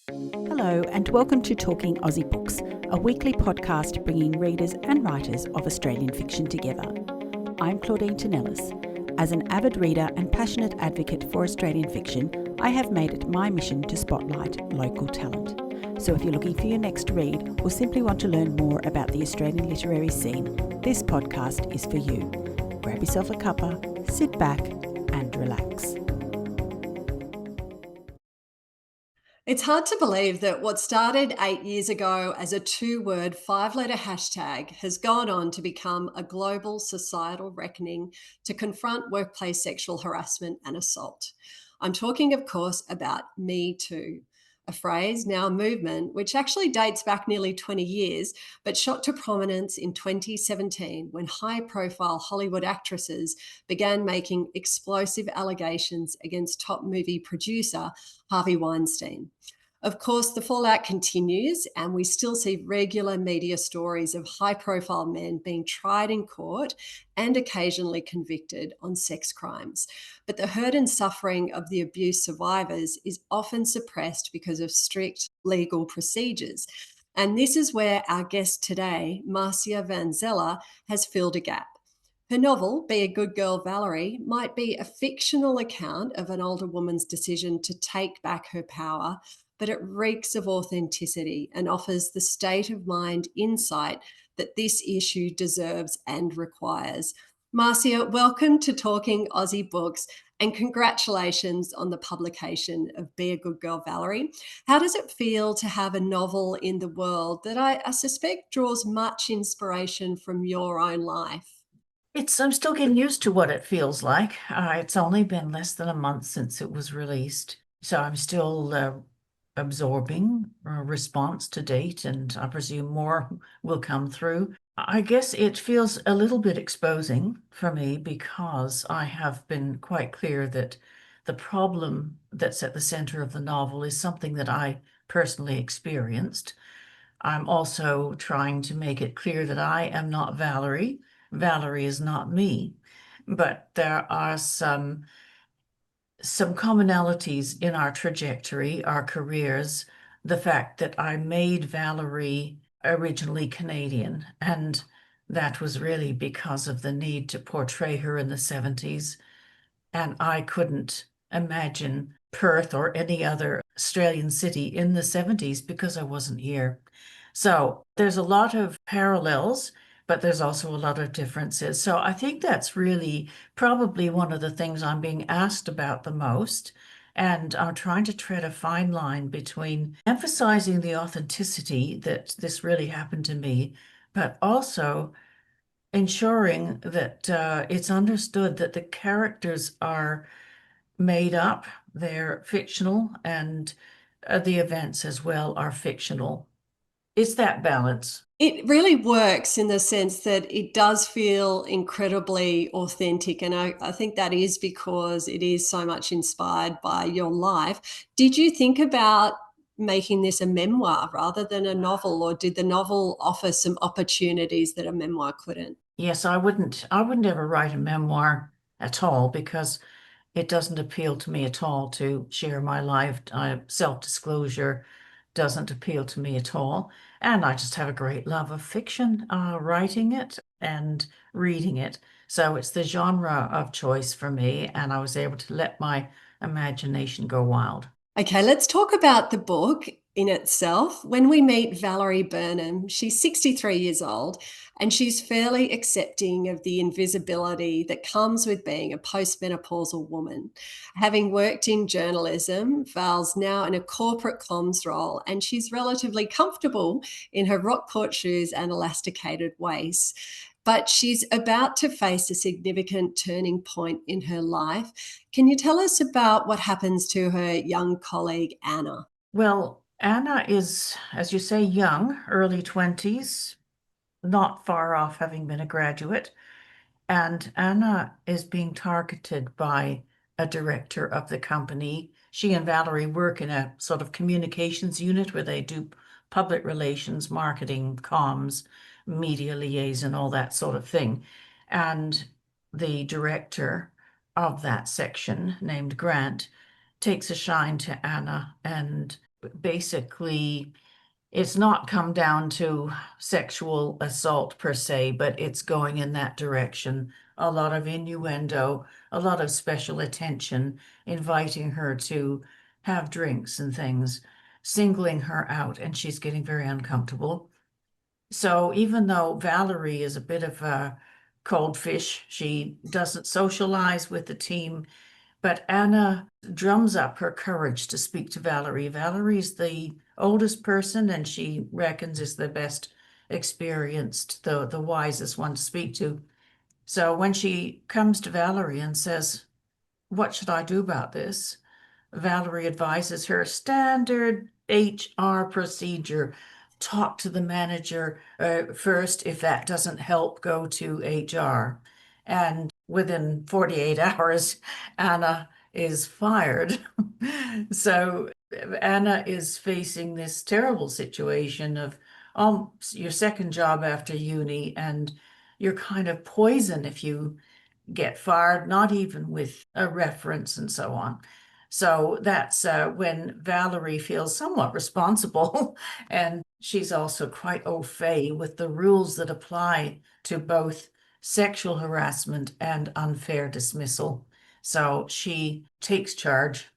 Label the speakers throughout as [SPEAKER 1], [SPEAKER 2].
[SPEAKER 1] Hello and welcome to Talking Aussie Books, a weekly podcast bringing readers and writers of Australian fiction together. I'm Claudine Tonellis. As an avid reader and passionate advocate for Australian fiction, I have made it my mission to spotlight local talent. So if you're looking for your next read or simply want to learn more about the Australian literary scene, this podcast is for you. Grab yourself a cuppa, sit back and relax.
[SPEAKER 2] It's hard to believe that what started 8 years ago as a 2-word, 5-letter hashtag has gone on to become a global societal reckoning to confront workplace sexual harassment and assault. I'm talking, of course, about Me Too, a phrase, now a movement, which actually dates back nearly 20 years, but shot to prominence in 2017 when high-profile Hollywood actresses began making explosive allegations against top movie producer Harvey Weinstein. Of course, the fallout continues, and we still see regular media stories of high profile men being tried in court and occasionally convicted on sex crimes. But the hurt and suffering of the abuse survivors is often suppressed because of strict legal procedures. And this is where our guest today, Marcia van Zeller, has filled a gap. Her novel, Be a Good Girl Valerie, might be a fictional account of an older woman's decision to take back her power, but it reeks of authenticity and offers the state of mind insight that this issue deserves and requires. Marcia, welcome to Talking Aussie Books and congratulations on the publication of Be a Good Girl Valerie. How does it feel to have a novel in the world that I suspect draws much inspiration from your own life?
[SPEAKER 3] I'm still getting used to what it feels like. It's only been less than a month since it was released, so I'm still absorbing a response to date, and I presume more will come through. I guess it feels a little bit exposing for me because I have been quite clear that the problem that's at the center of the novel is something that I personally experienced. I'm also trying to make it clear that I am not Valerie. Valerie is not me, but there are some commonalities in our trajectory, our careers. The fact that I made Valerie originally Canadian, and that was really because of the need to portray her in the 70s. And I couldn't imagine Perth or any other Australian city in the 70s because I wasn't here. So there's a lot of parallels, but there's also a lot of differences. So I think that's really probably one of the things I'm being asked about the most. And I'm trying to tread a fine line between emphasizing the authenticity that this really happened to me, but also ensuring that it's understood that the characters are made up, they're fictional, and the events as well are fictional. It's that balance.
[SPEAKER 2] It really works in the sense that it does feel incredibly authentic. And I think that is because it is so much inspired by your life. Did you think about making this a memoir rather than a novel, or did the novel offer some opportunities that a memoir couldn't?
[SPEAKER 3] Yes, I wouldn't ever write a memoir at all because it doesn't appeal to me at all to share my life. Self-disclosure doesn't appeal to me at all. And I just have a great love of fiction, writing it and reading it. So it's the genre of choice for me, and I was able to let my imagination go wild.
[SPEAKER 2] Okay, let's talk about the book in itself. When we meet Valerie Burnham, she's 63 years old and she's fairly accepting of the invisibility that comes with being a postmenopausal woman. Having worked in journalism, Val's now in a corporate comms role and she's relatively comfortable in her rockport shoes and elasticated waist. But she's about to face a significant turning point in her life. Can you tell us about what happens to her young colleague, Anna?
[SPEAKER 3] Well, Anna is, as you say, young, early 20s, not far off having been a graduate. And Anna is being targeted by a director of the company. She and Valerie work in a sort of communications unit where they do public relations, marketing, comms, media liaison, all that sort of thing. And the director of that section, named Grant, takes a shine to Anna, and basically it's not come down to sexual assault per se, but it's going in that direction. A lot of innuendo, a lot of special attention, inviting her to have drinks and things, singling her out, and she's getting very uncomfortable. So even though Valerie is a bit of a cold fish, she doesn't socialize with the team, but Anna drums up her courage to speak to Valerie. Valerie's the oldest person, and she reckons is the best experienced, the wisest one to speak to. So when she comes to Valerie and says, "What should I do about this?" Valerie advises her standard HR procedure. Talk to the manager first. If that doesn't help, go to HR. And within 48 hours, Anna is fired. So Anna is facing this terrible situation of your second job after uni, and you're kind of poison if you get fired, not even with a reference and so on. So that's when Valerie feels somewhat responsible. And she's also quite au fait with the rules that apply to both sexual harassment and unfair dismissal. So she takes charge.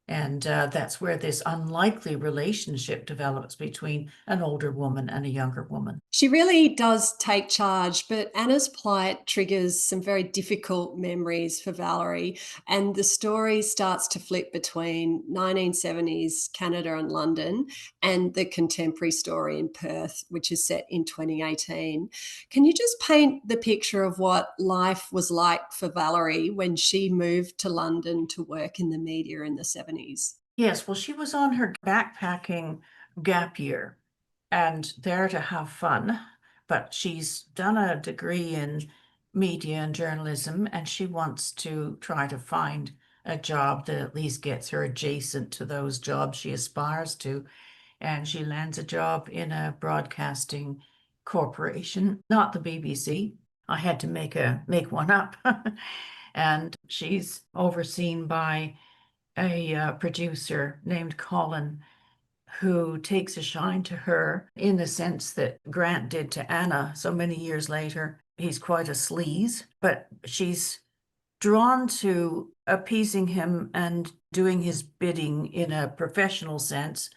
[SPEAKER 3] And that's where this unlikely relationship develops between an older woman and a younger woman.
[SPEAKER 2] She really does take charge, but Anna's plight triggers some very difficult memories for Valerie, and the story starts to flip between 1970s Canada and London and the contemporary story in Perth, which is set in 2018. Can you just paint the picture of what life was like for Valerie when she moved to London to work in the media in the 70s?
[SPEAKER 3] Yes, well, she was on her backpacking gap year and there to have fun, but she's done a degree in media and journalism, and she wants to try to find a job that at least gets her adjacent to those jobs she aspires to. And she lands a job in a broadcasting corporation, not the BBC. I had to make one up. And she's overseen by a producer named Colin, who takes a shine to her in the sense that Grant did to Anna so many years later. He's quite a sleaze, but she's drawn to appeasing him and doing his bidding in a professional sense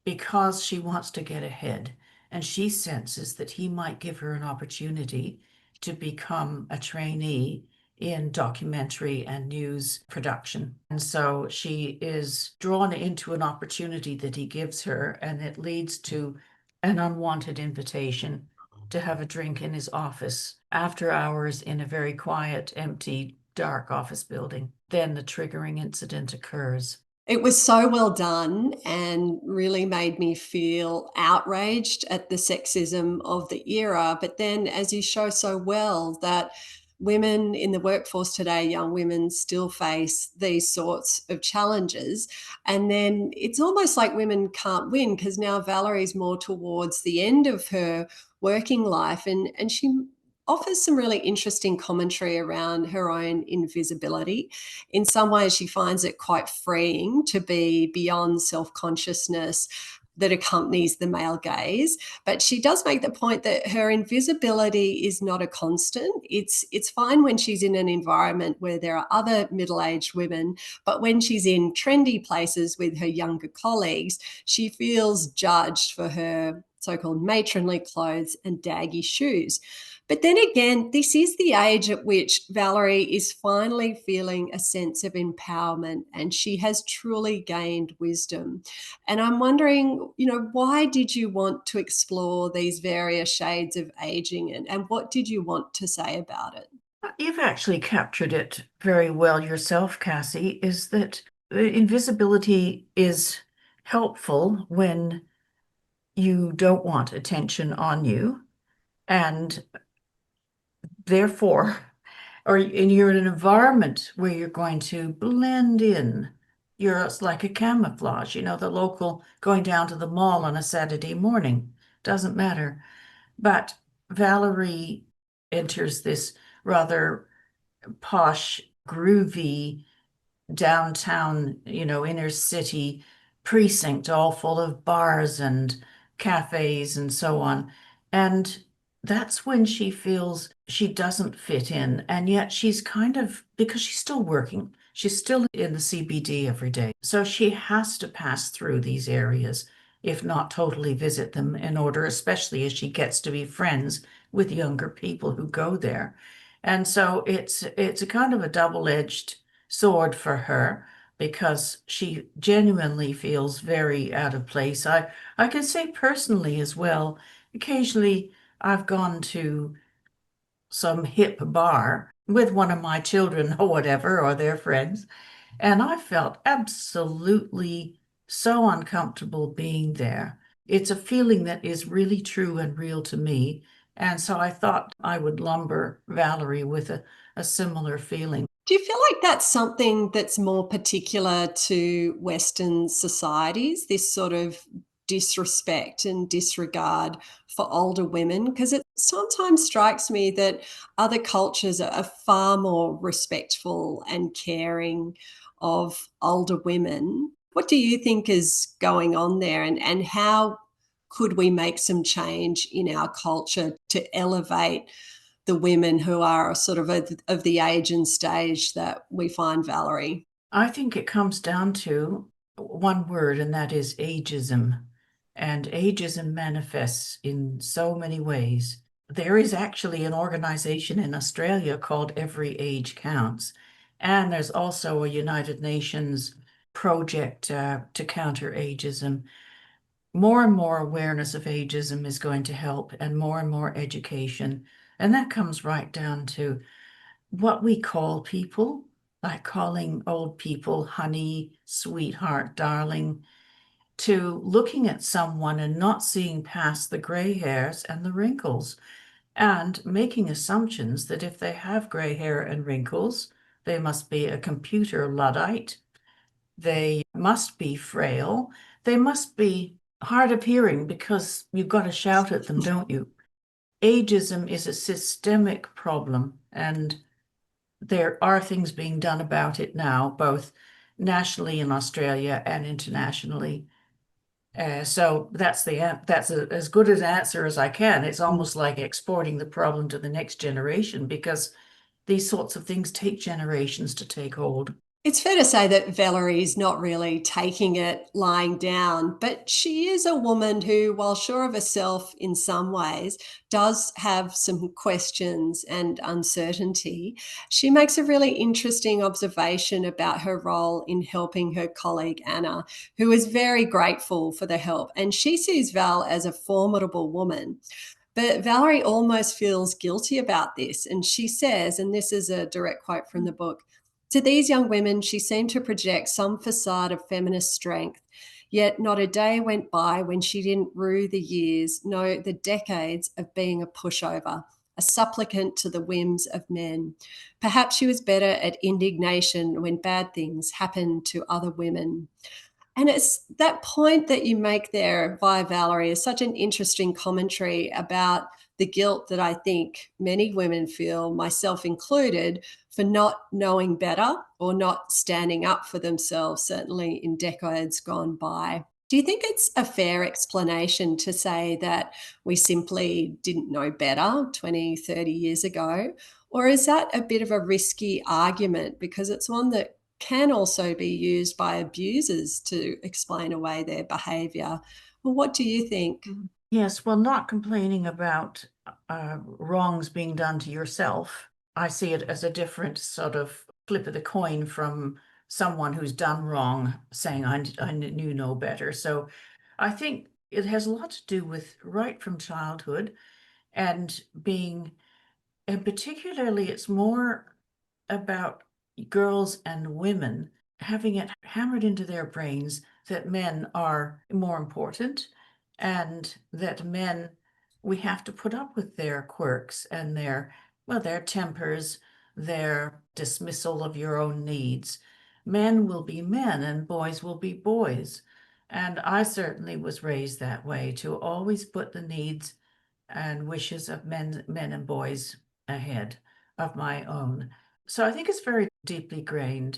[SPEAKER 3] because she wants to get ahead. And she senses that he might give her an opportunity to become a trainee in documentary and news production. And so she is drawn into an opportunity that he gives her, and it leads to an unwanted invitation to have a drink in his office after hours in a very quiet, empty, dark office building. Then the triggering incident occurs.
[SPEAKER 2] It was so well done and really made me feel outraged at the sexism of the era. But then, as you show so well, that women in the workforce today, young women, still face these sorts of challenges. And then it's almost like women can't win because now Valerie's more towards the end of her working life, and she offers some really interesting commentary around her own invisibility. In some ways, she finds it quite freeing to be beyond self-consciousness that accompanies the male gaze. But she does make the point that her invisibility is not a constant. It's fine when she's in an environment where there are other middle-aged women, but when she's in trendy places with her younger colleagues, she feels judged for her so-called matronly clothes and daggy shoes. But then again, this is the age at which Valerie is finally feeling a sense of empowerment, and she has truly gained wisdom. And I'm wondering, why did you want to explore these various shades of aging, and what did you want to say about it?
[SPEAKER 3] You've actually captured it very well yourself, Cassie, is that invisibility is helpful when you don't want attention on you, and therefore, and you're in an environment where you're going to blend in. It's like a camouflage, the local going down to the mall on a Saturday morning. Doesn't matter. But Valerie enters this rather posh, groovy downtown, inner city precinct, all full of bars and cafes and so on. And that's when she feels she doesn't fit in. And yet she's because she's still working, she's still in the CBD every day. So she has to pass through these areas, if not totally visit them, in order, especially as she gets to be friends with younger people who go there. And so it's a kind of a double-edged sword for her because she genuinely feels very out of place. I can say personally as well, occasionally I've gone to some hip bar with one of my children or whatever, or their friends, and I felt absolutely so uncomfortable being there. It's a feeling that is really true and real to me. And so I thought I would lumber Valerie with a similar feeling.
[SPEAKER 2] Do you feel like that's something that's more particular to Western societies, this sort of disrespect and disregard for older women? Because it sometimes strikes me that other cultures are far more respectful and caring of older women. What do you think is going on there, and how could we make some change in our culture to elevate the women who are sort of the age and stage that we find Valerie?
[SPEAKER 3] I think it comes down to one word, and that is ageism. And ageism manifests in so many ways. There is actually an organization in Australia called Every Age Counts. And there's also a United Nations project to counter ageism. More and more awareness of ageism is going to help, and more education. And that comes right down to what we call people, like calling old people honey, sweetheart, darling, to looking at someone and not seeing past the gray hairs and the wrinkles, and making assumptions that if they have gray hair and wrinkles, they must be a computer Luddite, they must be frail, they must be hard of hearing because you've got to shout at them, don't you? Ageism is a systemic problem, and there are things being done about it now, both nationally in Australia and internationally. So that's as good an answer as I can. It's almost like exporting the problem to the next generation because these sorts of things take generations to take hold.
[SPEAKER 2] It's fair to say that Valerie's not really taking it lying down, but she is a woman who, while sure of herself in some ways, does have some questions and uncertainty. She makes a really interesting observation about her role in helping her colleague Anna, who is very grateful for the help. And she sees Val as a formidable woman. But Valerie almost feels guilty about this. And she says, and this is a direct quote from the book, to these young women, she seemed to project some facade of feminist strength, yet not a day went by when she didn't rue the years, no, the decades of being a pushover, a supplicant to the whims of men. Perhaps she was better at indignation when bad things happened to other women. And it's that point that you make there via Valerie is such an interesting commentary about the guilt that I think many women feel, myself included, for not knowing better or not standing up for themselves, certainly in decades gone by. Do you think it's a fair explanation to say that we simply didn't know better 20, 30 years ago? Or is that a bit of a risky argument because it's one that can also be used by abusers to explain away their behaviour? Well, what do you think?
[SPEAKER 3] Yes, well, not complaining about wrongs being done to yourself. I see it as a different sort of flip of the coin from someone who's done wrong saying, I knew no better. So I think it has a lot to do with right from childhood and being, and particularly it's more about girls and women having it hammered into their brains that men are more important and that men, we have to put up with their quirks and their tempers, their dismissal of your own needs. Men will be men and boys will be boys. And I certainly was raised that way, to always put the needs and wishes of men and boys ahead of my own. So I think it's very deeply grained.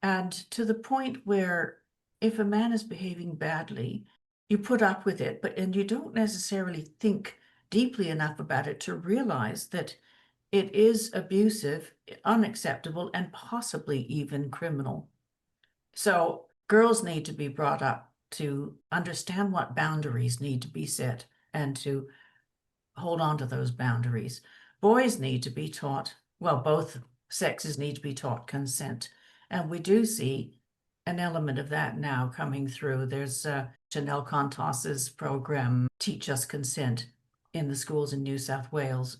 [SPEAKER 3] And to the point where if a man is behaving badly, you put up with it, and you don't necessarily think deeply enough about it to realize that it is abusive, unacceptable, and possibly even criminal. So girls need to be brought up to understand what boundaries need to be set and to hold on to those boundaries. Boys need to be taught, well, both sexes need to be taught consent. And we do see an element of that now coming through. There's Chanel Contos's program, Teach Us Consent, in the schools in New South Wales.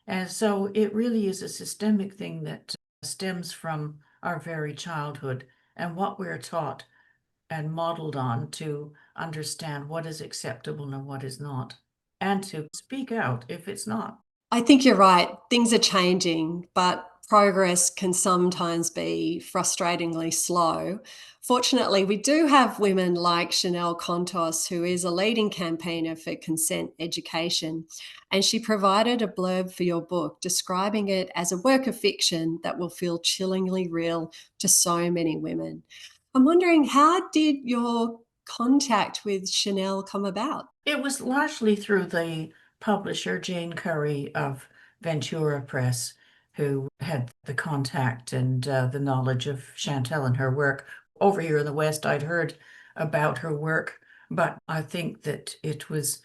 [SPEAKER 3] And so it really is a systemic thing that stems from our very childhood and what we're taught and modeled on to understand what is acceptable and what is not, and to speak out if it's not.
[SPEAKER 2] I think you're right. Things are changing, but progress can sometimes be frustratingly slow. Fortunately, we do have women like Chanel Contos, who is a leading campaigner for consent education. And she provided a blurb for your book describing it as a work of fiction that will feel chillingly real to so many women. I'm wondering, how did your contact with Chanel come about?
[SPEAKER 3] It was largely through the publisher, Jane Curry of Ventura Press, who had the contact and the knowledge of Chantal and her work. Over here in the West, I'd heard about her work, but I think that it was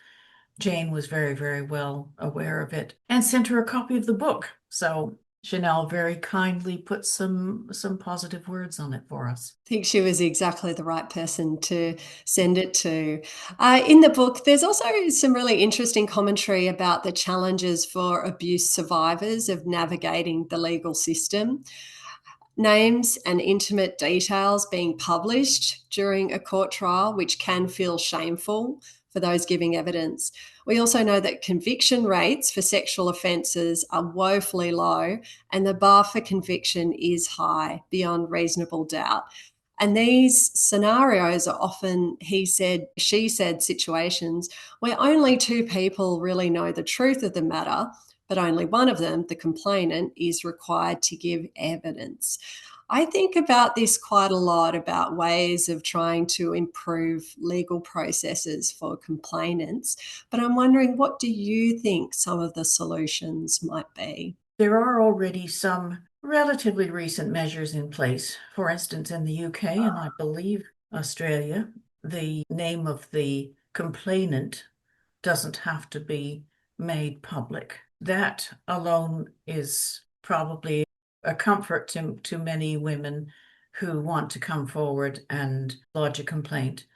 [SPEAKER 3] Jane was very, very well aware of it and sent her a copy of the book. So Chanel very kindly put some positive words on it for us.
[SPEAKER 2] I think she was exactly the right person to send it to. In the book, there's also some really interesting commentary about the challenges for abuse survivors of navigating the legal system. Names and intimate details being published during a court trial, which can feel shameful for those giving evidence. We also know that conviction rates for sexual offences are woefully low, and the bar for conviction is high, beyond reasonable doubt. And these scenarios are often he said, she said situations where only two people really know the truth of the matter, but only one of them, the complainant, is required to give evidence. I think about this quite a lot, about ways of trying to improve legal processes for complainants. But I'm wondering, what do you think some of the solutions might be?
[SPEAKER 3] There are already some relatively recent measures in place. For instance, in the UK and I believe Australia, the name of the complainant doesn't have to be made public. That alone is probably a comfort to many women who want to come forward and lodge a complaint,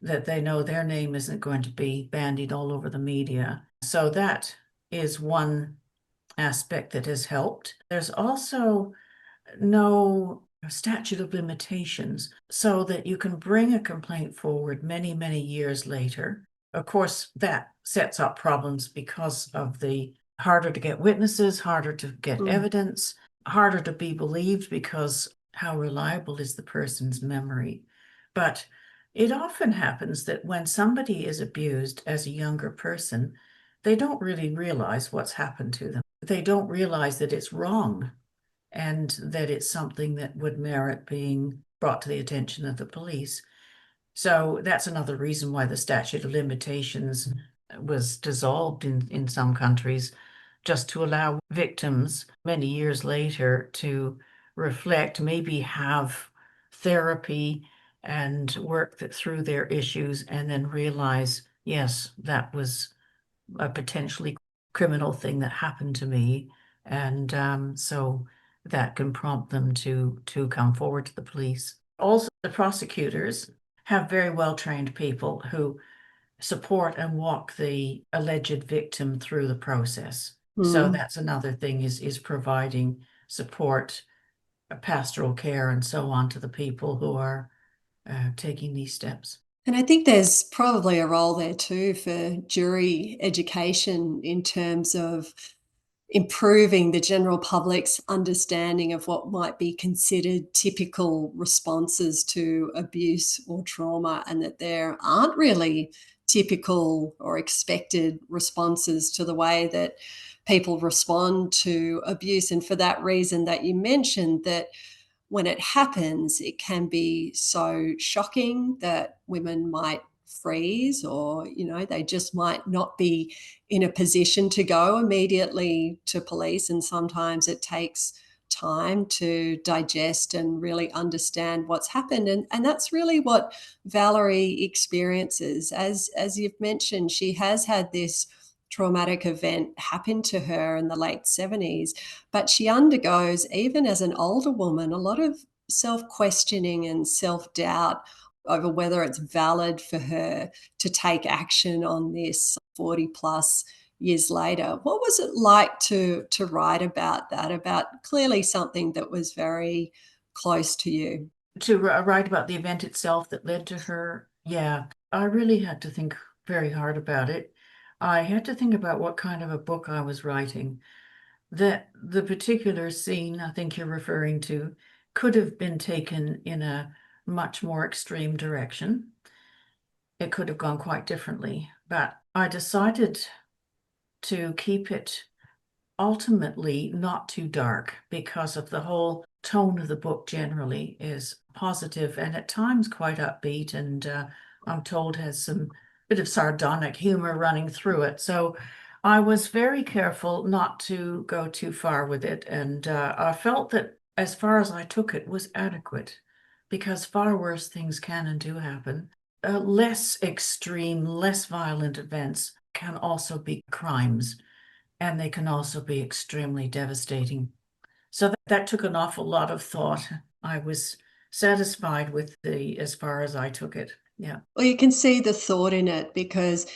[SPEAKER 3] that they know their name isn't going to be bandied all over the media. So that is one aspect that has helped. There's also no statute of limitations, so that you can bring a complaint forward many, many years later. Of course, that sets up problems because of the harder to get witnesses, harder to get evidence, harder to be believed because how reliable is the person's memory. But it often happens that when somebody is abused as a younger person, they don't really realize what's happened to them. They don't realize that it's wrong and that it's something that would merit being brought to the attention of the police. So that's another reason why the statute of limitations was dissolved in some countries, just to allow victims many years later to reflect, maybe have therapy and work through their issues, and then realize, yes, that was a potentially criminal thing that happened to me. And so that can prompt them to come forward to the police. Also, the prosecutors have very well-trained people who support and walk the alleged victim through the process. So that's another thing, is providing support, pastoral care, and so on to the people who are taking these steps.
[SPEAKER 2] And I think there's probably a role there too for jury education in terms of improving the general public's understanding of what might be considered typical responses to abuse or trauma, and that there aren't really typical or expected responses to the way that people respond to abuse. And for that reason that you mentioned, that when it happens, it can be so shocking that women might freeze, or, they just might not be in a position to go immediately to police. And sometimes it takes time to digest and really understand what's happened. And that's really what Valerie experiences. As you've mentioned, she has had this traumatic event happen to her in the late 70s, but she undergoes, even as an older woman, a lot of self-questioning and self-doubt over whether it's valid for her to take action on this 40 plus years later. What was it like to write about that, about clearly something that was very close to you?
[SPEAKER 3] To write about the event itself that led to her, yeah, I really had to think very hard about it. I had to think about what kind of a book I was writing. That the particular scene I think you're referring to could have been taken in a much more extreme direction. It could have gone quite differently, but I decided to keep it ultimately not too dark because of the whole tone of the book generally is positive and at times quite upbeat, and I'm told has some bit of sardonic humor running through it. So I was very careful not to go too far with it, and I felt that as far as I took it was adequate because far worse things can and do happen. Less extreme, less violent events can also be crimes, and they can also be extremely devastating. So that took an awful lot of thought. I was satisfied with as far as I took it. Yeah.
[SPEAKER 2] Well, you can see the thought in it because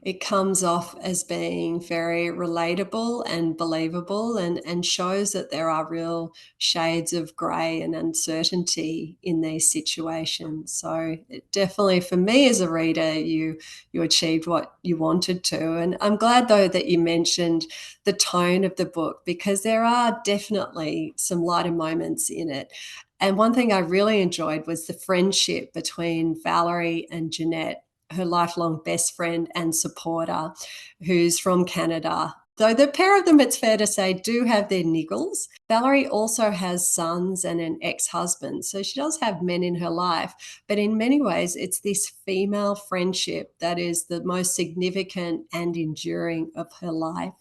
[SPEAKER 2] it comes off as being very relatable and believable, and shows that there are real shades of grey and uncertainty in these situations. So it definitely, for me as a reader, you achieved what you wanted to. And I'm glad, though, that you mentioned the tone of the book, because there are definitely some lighter moments in it. And one thing I really enjoyed was the friendship between Valerie and Jeanette, her lifelong best friend and supporter, who's from Canada. Though the pair of them, it's fair to say, do have their niggles. Valerie also has sons and an ex-husband, so she does have men in her life. But in many ways, it's this female friendship that is the most significant and enduring of her life.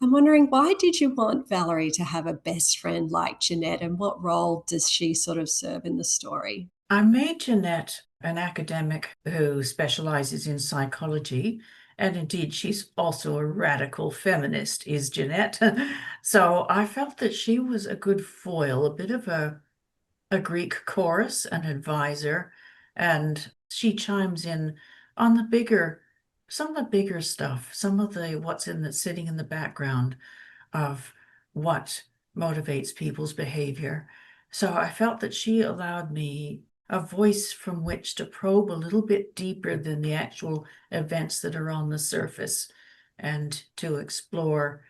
[SPEAKER 2] I'm wondering, why did you want Valerie to have a best friend like Jeanette, and what role does she sort of serve in the story?
[SPEAKER 3] I made Jeanette an academic who specializes in psychology, and indeed she's also a radical feminist, is Jeanette. So I felt that she was a good foil, a bit of a Greek chorus, an advisor, and she chimes in on some of the bigger stuff, some of the what's sitting in the background of what motivates people's behavior. So I felt that she allowed me a voice from which to probe a little bit deeper than the actual events that are on the surface, and to explore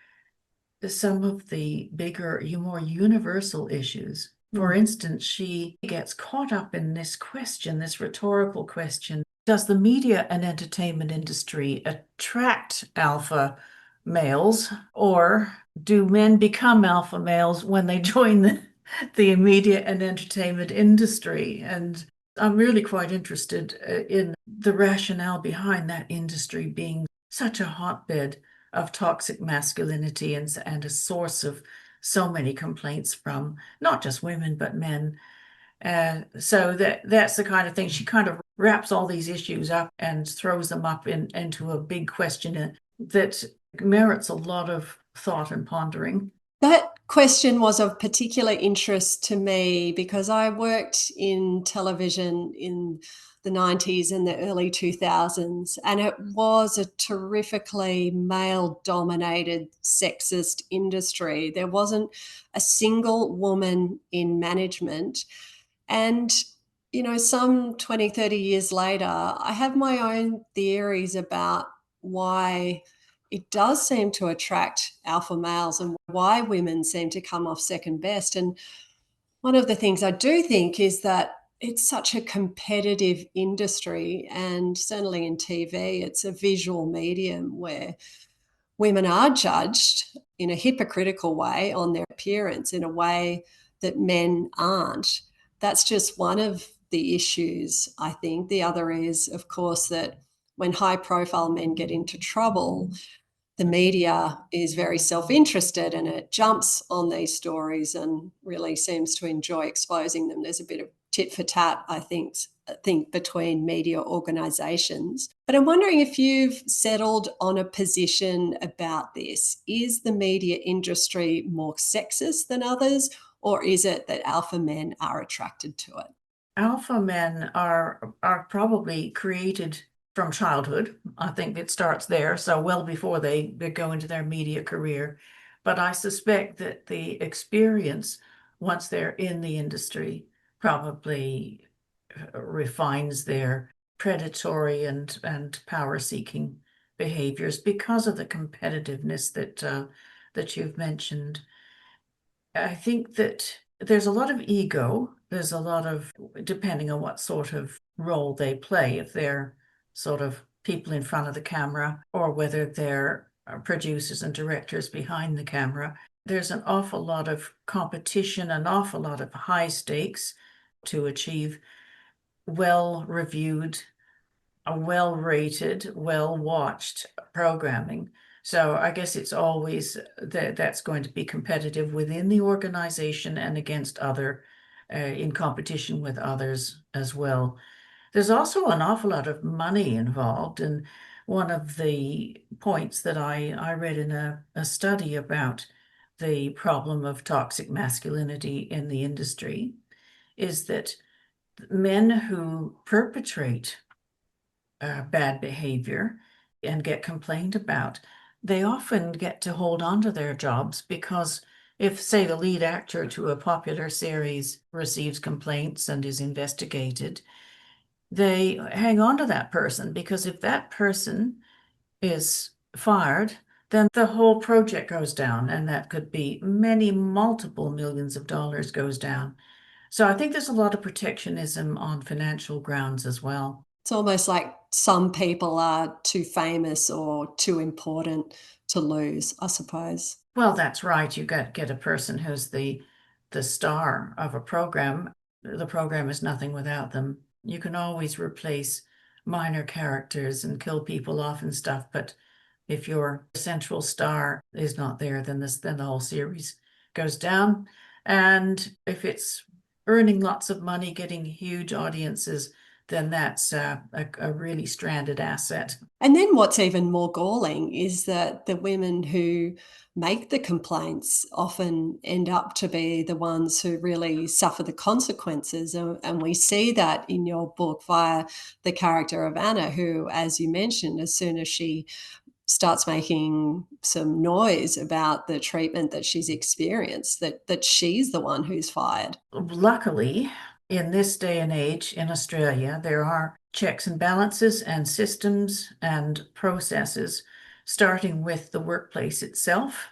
[SPEAKER 3] some of the bigger, more universal issues. For instance, she gets caught up in this question, this rhetorical question: does the media and entertainment industry attract alpha males, or do men become alpha males when they join the media and entertainment industry? And I'm really quite interested in the rationale behind that industry being such a hotbed of toxic masculinity and a source of so many complaints from not just women but men. So that's the kind of thing. She kind of wraps all these issues up and throws them up into a big question that merits a lot of thought and pondering.
[SPEAKER 2] That question was of particular interest to me because I worked in television in the 90s and the early 2000s, and it was a terrifically male-dominated, sexist industry. There wasn't a single woman in management. And, some 20, 30 years later, I have my own theories about why it does seem to attract alpha males and why women seem to come off second best. And one of the things I do think is that it's such a competitive industry, and certainly in TV, it's a visual medium where women are judged in a hypocritical way on their appearance, in a way that men aren't. That's just one of the issues, I think. The other is, of course, that when high-profile men get into trouble, the media is very self-interested and it jumps on these stories and really seems to enjoy exposing them. There's a bit of tit for tat, I think between media organisations. But I'm wondering if you've settled on a position about this. Is the media industry more sexist than others, or is it that alpha men are attracted to it?
[SPEAKER 3] Alpha men are probably created from childhood. I think it starts there, so well before they go into their media career. But I suspect that the experience, once they're in the industry, probably refines their predatory and power-seeking behaviors because of the competitiveness that you've mentioned. I think that there's a lot of ego. There's a lot of, depending on what sort of role they play, if they're sort of people in front of the camera or whether they're producers and directors behind the camera. There's an awful lot of competition, an awful lot of high stakes to achieve well-reviewed, well-rated, well-watched programming. So I guess it's always that's going to be competitive within the organization and against other, in competition with others as well. There's also an awful lot of money involved. And one of the points that I read in a study about the problem of toxic masculinity in the industry is that men who perpetrate bad behavior and get complained about, they often get to hold on to their jobs because if, say, the lead actor to a popular series receives complaints and is investigated, they hang on to that person because if that person is fired, then the whole project goes down, and that could be multiple millions of dollars goes down. So I think there's a lot of protectionism on financial grounds as well.
[SPEAKER 2] It's almost like some people are too famous or too important to lose, I suppose.
[SPEAKER 3] Well, that's right. You get a person who's the star of a program. The program is nothing without them. You can always replace minor characters and kill people off and stuff, but if your central star is not there, then the whole series goes down. And if it's earning lots of money, getting huge audiences, then that's a really stranded asset.
[SPEAKER 2] And then what's even more galling is that the women who make the complaints often end up to be the ones who really suffer the consequences. And we see that in your book via the character of Anna, who, as you mentioned, as soon as she starts making some noise about the treatment that she's experienced, that she's the one who's fired.
[SPEAKER 3] Luckily, in this day and age in Australia, there are checks and balances and systems and processes, starting with the workplace itself.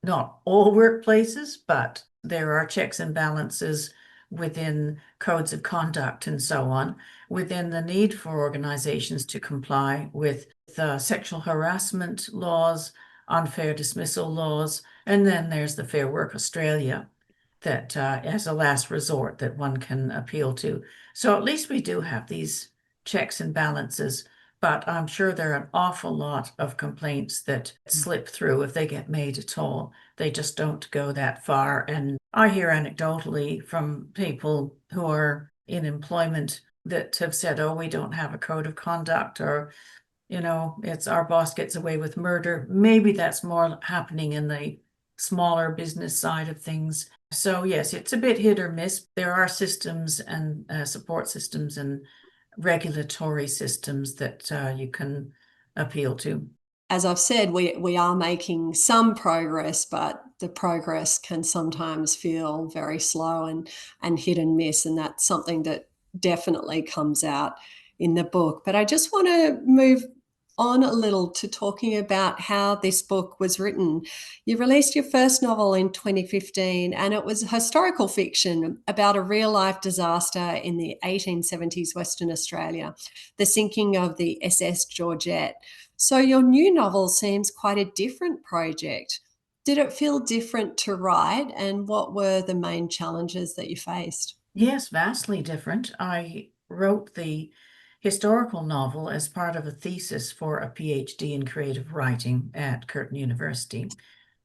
[SPEAKER 3] Not all workplaces, but there are checks and balances within codes of conduct and so on, within the need for organizations to comply with the sexual harassment laws, unfair dismissal laws, and then there's the Fair Work Australia that as a last resort that one can appeal to. So at least we do have these checks and balances, but I'm sure there are an awful lot of complaints that slip through if they get made at all. They just don't go that far. And I hear anecdotally from people who are in employment that have said, oh, we don't have a code of conduct, or, it's our boss gets away with murder. Maybe that's more happening in the smaller business side of things. So yes, it's a bit hit or miss. There are systems and support systems and regulatory systems that you can appeal to.
[SPEAKER 2] As I've said, we are making some progress, but the progress can sometimes feel very slow and hit and miss. And that's something that definitely comes out in the book. But I just want to move on a little to talking about how this book was written. You released your first novel in 2015, and it was historical fiction about a real-life disaster in the 1870s Western Australia, the sinking of the SS Georgette. So your new novel seems quite a different project. Did it feel different to write, and what were the main challenges that you faced?
[SPEAKER 3] Yes, vastly different. I wrote the historical novel as part of a thesis for a PhD in creative writing at Curtin University.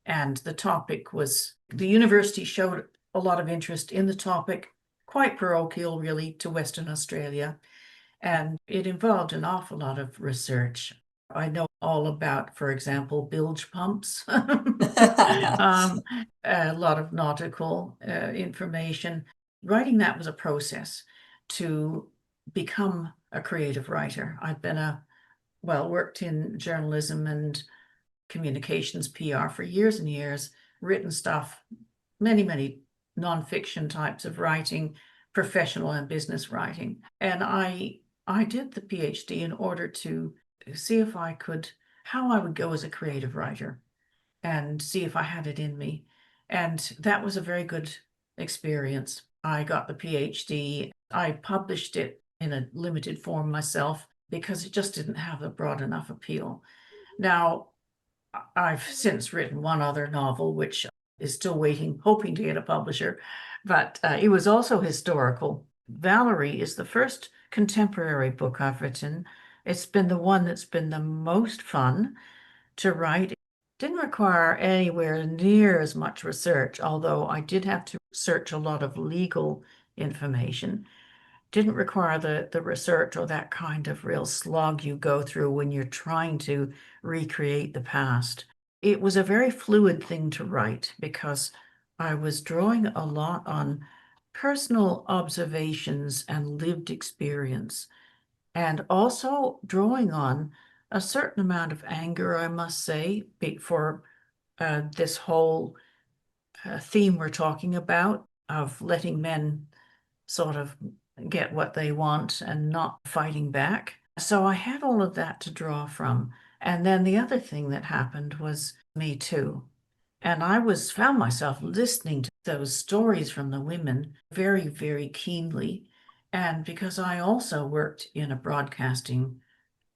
[SPEAKER 3] And the topic was, the university showed a lot of interest in the topic, quite parochial really to Western Australia. And it involved an awful lot of research. I know all about, for example, bilge pumps, a lot of nautical information. Writing that was a process to become a creative writer. I've been worked in journalism and communications PR for years and years, written stuff, many nonfiction types of writing, professional and business writing. And I did the PhD in order to see if I could, how I would go as a creative writer and see if I had it in me. And that was a very good experience. I got the PhD. I published it in a limited form myself because it just didn't have a broad enough appeal. Now, I've since written one other novel, which is still waiting, hoping to get a publisher, but it was also historical. Valerie is the first contemporary book I've written. It's been the one that's been the most fun to write. It didn't require anywhere near as much research, although I did have to search a lot of legal information. Didn't require the research or that kind of real slog you go through when you're trying to recreate the past. It was a very fluid thing to write because I was drawing a lot on personal observations and lived experience, and also drawing on a certain amount of anger, I must say, for this whole theme we're talking about of letting men sort of get what they want and not fighting back. So I had all of that to draw from. And then the other thing that happened was Me Too. And found myself listening to those stories from the women very keenly. And because I also worked in a broadcasting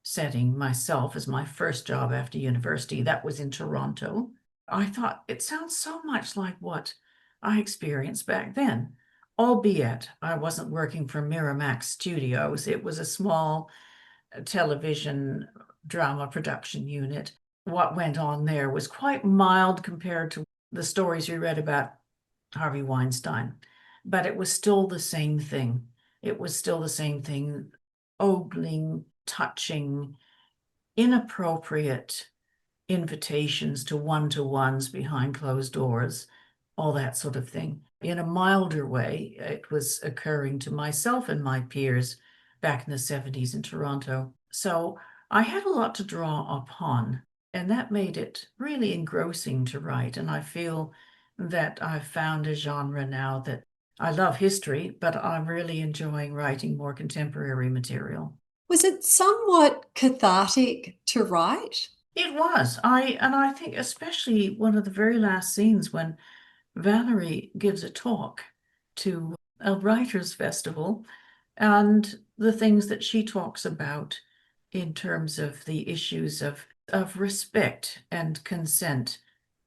[SPEAKER 3] setting myself as my first job after university, that was in Toronto, I thought it sounds so much like what I experienced back then, albeit I wasn't working for Miramax Studios. It was a small television drama production unit. What went on there was quite mild compared to the stories we read about Harvey Weinstein, but it was still the same thing. It was still the same thing, ogling, touching, inappropriate invitations to one-to-ones behind closed doors, all that sort of thing. In a milder way, it was occurring to myself and my peers back in the 70s in Toronto. So I had a lot to draw upon, and that made it really engrossing to write. And I feel that I've found a genre now that I love history, but I'm really enjoying writing more contemporary material.
[SPEAKER 2] Was it somewhat cathartic to write?
[SPEAKER 3] It was. I think especially one of the very last scenes when Valerie gives a talk to a writers' festival, and the things that she talks about in terms of the issues of respect and consent,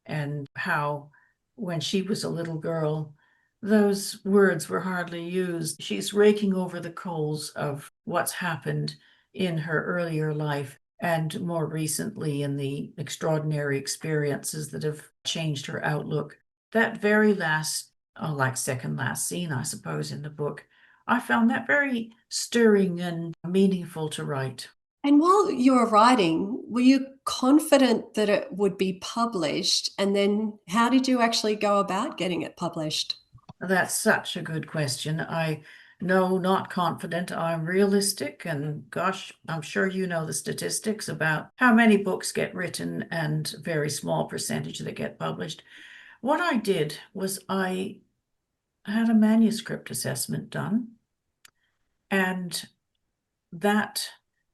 [SPEAKER 3] and how when she was a little girl, those words were hardly used. She's raking over the coals of what's happened in her earlier life and more recently in the extraordinary experiences that have changed her outlook. That very last, like second last scene, I suppose, in the book, I found that very stirring and meaningful to write.
[SPEAKER 2] And while you were writing, were you confident that it would be published? And then how did you actually go about getting it published?
[SPEAKER 3] That's such a good question. No, not confident. I'm realistic, and gosh, I'm sure you know the statistics about how many books get written and very small percentage that get published. What I did was I had a manuscript assessment done, and that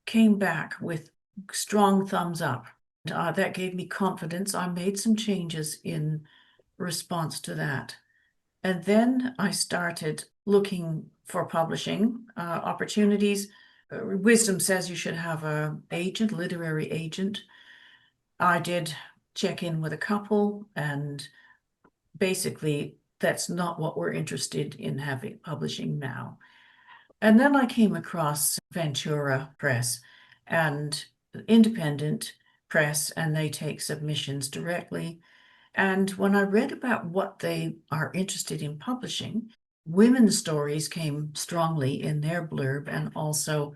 [SPEAKER 3] came back with strong thumbs up. That gave me confidence. I made some changes in response to that. And then I started looking for publishing opportunities. Wisdom says you should have an agent, literary agent. I did check in with a couple, and basically that's not what we're interested in having publishing now. And then I came across Ventura Press and independent press, and they take submissions directly. And when I read about what they are interested in publishing, women's stories came strongly in their blurb, and also,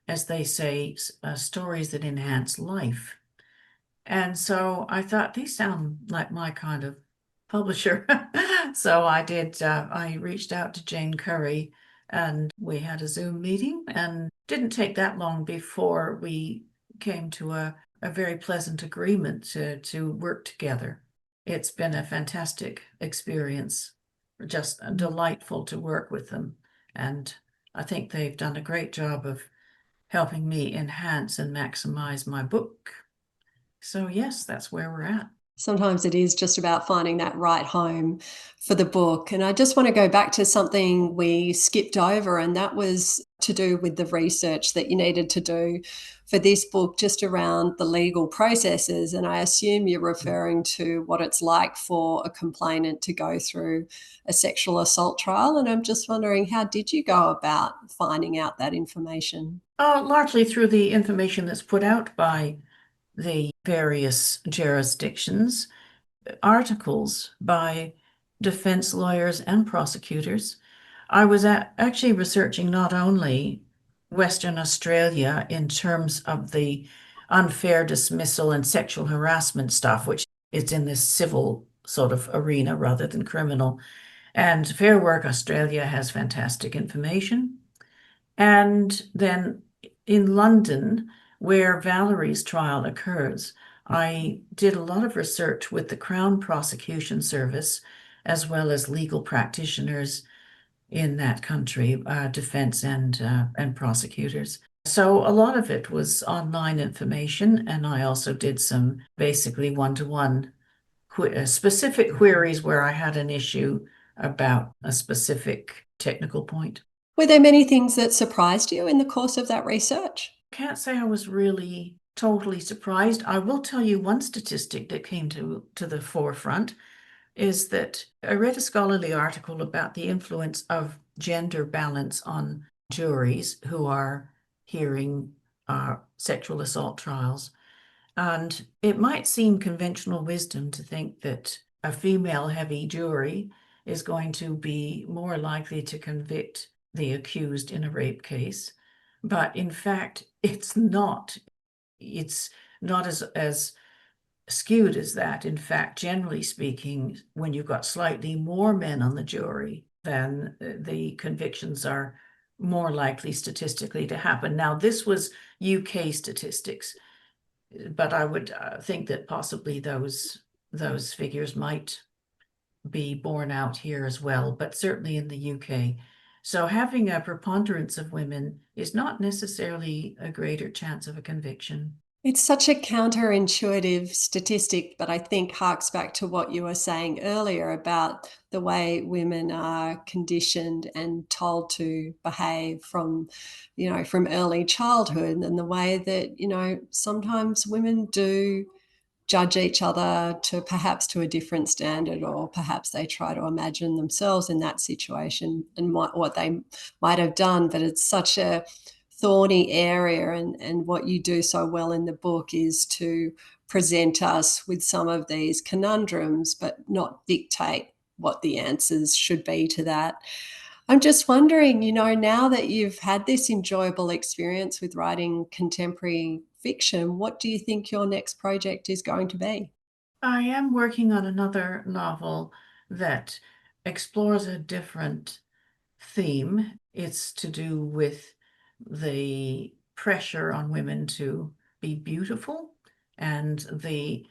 [SPEAKER 3] as they say, stories that enhance life. And so I thought these sound like my kind of publisher. So I reached out to Jane Curry, and we had a Zoom meeting, and didn't take that long before we came to a very pleasant agreement to work together. It's been a fantastic experience, just delightful to work with them. And I think they've done a great job of helping me enhance and maximize my book. So yes, that's where we're at.
[SPEAKER 2] Sometimes it is just about finding that right home for the book. And I just want to go back to something we skipped over, and that was to do with the research that you needed to do for this book, just around the legal processes. And I assume you're referring to what it's like for a complainant to go through a sexual assault trial. And I'm just wondering, how did you go about finding out that information?
[SPEAKER 3] Largely through the information that's put out by the various jurisdictions, articles by defense lawyers and prosecutors. I was actually researching not only Western Australia in terms of the unfair dismissal and sexual harassment stuff, which is in this civil sort of arena rather than criminal. And Fair Work Australia has fantastic information. And then in London, where Valerie's trial occurs, I did a lot of research with the Crown Prosecution Service, as well as legal practitioners in that country, defense and prosecutors. So a lot of it was online information, and I also did some basically one-to-one specific queries where I had an issue about a specific technical point.
[SPEAKER 2] Were there many things that surprised you in the course of that research?
[SPEAKER 3] Can't say I was really totally surprised. I will tell you one statistic that came to the forefront is that I read a scholarly article about the influence of gender balance on juries who are hearing sexual assault trials. And it might seem conventional wisdom to think that a female-heavy jury is going to be more likely to convict the accused in a rape case. But in fact, it's not. It's not as skewed as that. In fact, generally speaking, when you've got slightly more men on the jury, then the convictions are more likely statistically to happen. Now, this was UK statistics, but I would think that possibly those figures might be borne out here as well, but certainly in the UK. So having a preponderance of women is not necessarily a greater chance of a conviction.
[SPEAKER 2] It's such a counterintuitive statistic, but I think harks back to what you were saying earlier about the way women are conditioned and told to behave from early childhood, and the way that, sometimes women do judge each other to a different standard, or perhaps they try to imagine themselves in that situation and what they might have done. But it's such a thorny area, and what you do so well in the book is to present us with some of these conundrums, but not dictate what the answers should be to that. I'm just wondering, now that you've had this enjoyable experience with writing contemporary fiction, what do you think your next project is going to be?
[SPEAKER 3] I am working on another novel that explores a different theme. It's to do with the pressure on women to be beautiful and the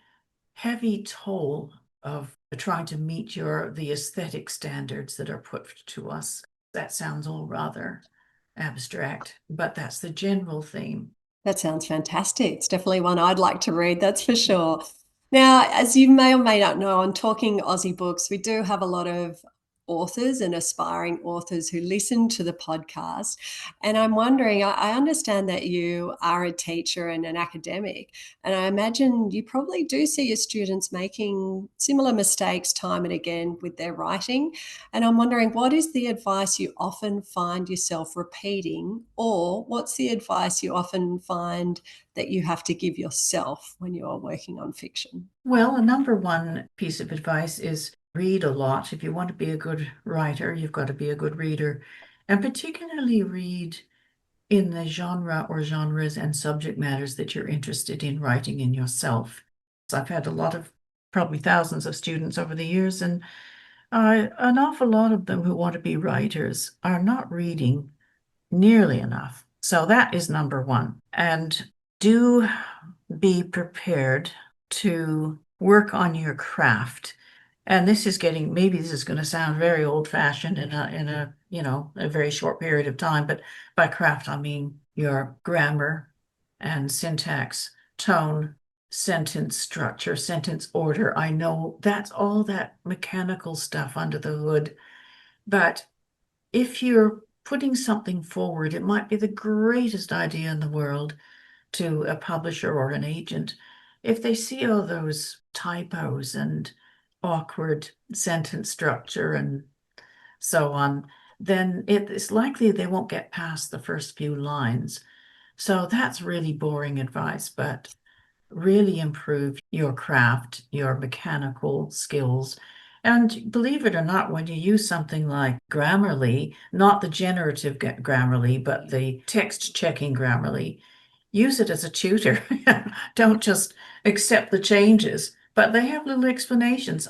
[SPEAKER 3] heavy toll of trying to meet the aesthetic standards that are put to us. That sounds all rather abstract, but that's the general theme.
[SPEAKER 2] That sounds fantastic. It's definitely one I'd like to read, that's for sure. Now, as you may or may not know, on Talking Aussie Books, we do have a lot of authors and aspiring authors who listen to the podcast. And I'm wondering, I understand that you are a teacher and an academic, and I imagine you probably do see your students making similar mistakes time and again with their writing. And I'm wondering, what is the advice you often find yourself repeating, or what's the advice you often find that you have to give yourself when you're working on fiction?
[SPEAKER 3] Well, a number one piece of advice is read a lot. If you want to be a good writer, you've got to be a good reader, and particularly read in the genre or genres and subject matters that you're interested in writing in yourself. So I've had a lot of, probably thousands of students over the years, and an awful lot of them who want to be writers are not reading nearly enough. So that is number one. And do be prepared to work on your craft. And this is maybe this is going to sound very old-fashioned in a very short period of time, but by craft, I mean your grammar and syntax, tone, sentence structure, sentence order. I know that's all that mechanical stuff under the hood, but if you're putting something forward, it might be the greatest idea in the world to a publisher or an agent. If they see all those typos and awkward sentence structure and so on, then it's likely they won't get past the first few lines. So that's really boring advice, but really improve your craft, your mechanical skills. And believe it or not, when you use something like Grammarly, not the generative Grammarly, but the text checking Grammarly, use it as a tutor. Don't just accept the changes, but they have little explanations.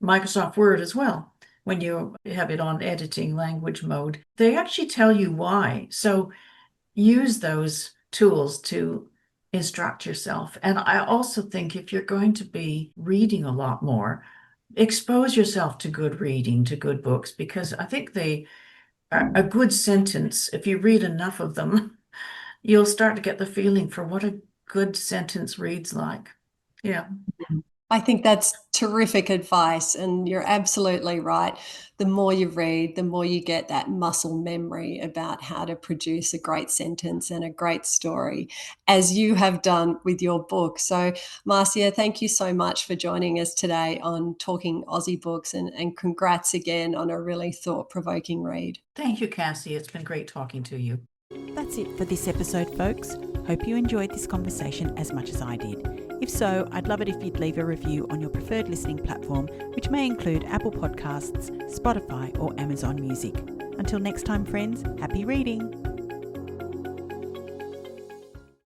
[SPEAKER 3] Microsoft Word as well. When you have it on editing language mode, they actually tell you why. So use those tools to instruct yourself. And I also think if you're going to be reading a lot more, expose yourself to good reading, to good books, because I think a good sentence, if you read enough of them, you'll start to get the feeling for what a good sentence reads like. Yeah.
[SPEAKER 2] I think that's terrific advice, and you're absolutely right. The more you read, the more you get that muscle memory about how to produce a great sentence and a great story, as you have done with your book. So, Marcia, thank you so much for joining us today on Talking Aussie Books, and congrats again on a really thought-provoking read.
[SPEAKER 3] Thank you, Cassie. It's been great talking to you.
[SPEAKER 1] That's it for this episode, folks. Hope you enjoyed this conversation as much as I did. If so, I'd love it if you'd leave a review on your preferred listening platform, which may include Apple Podcasts, Spotify, or Amazon Music. Until next time, friends, happy reading!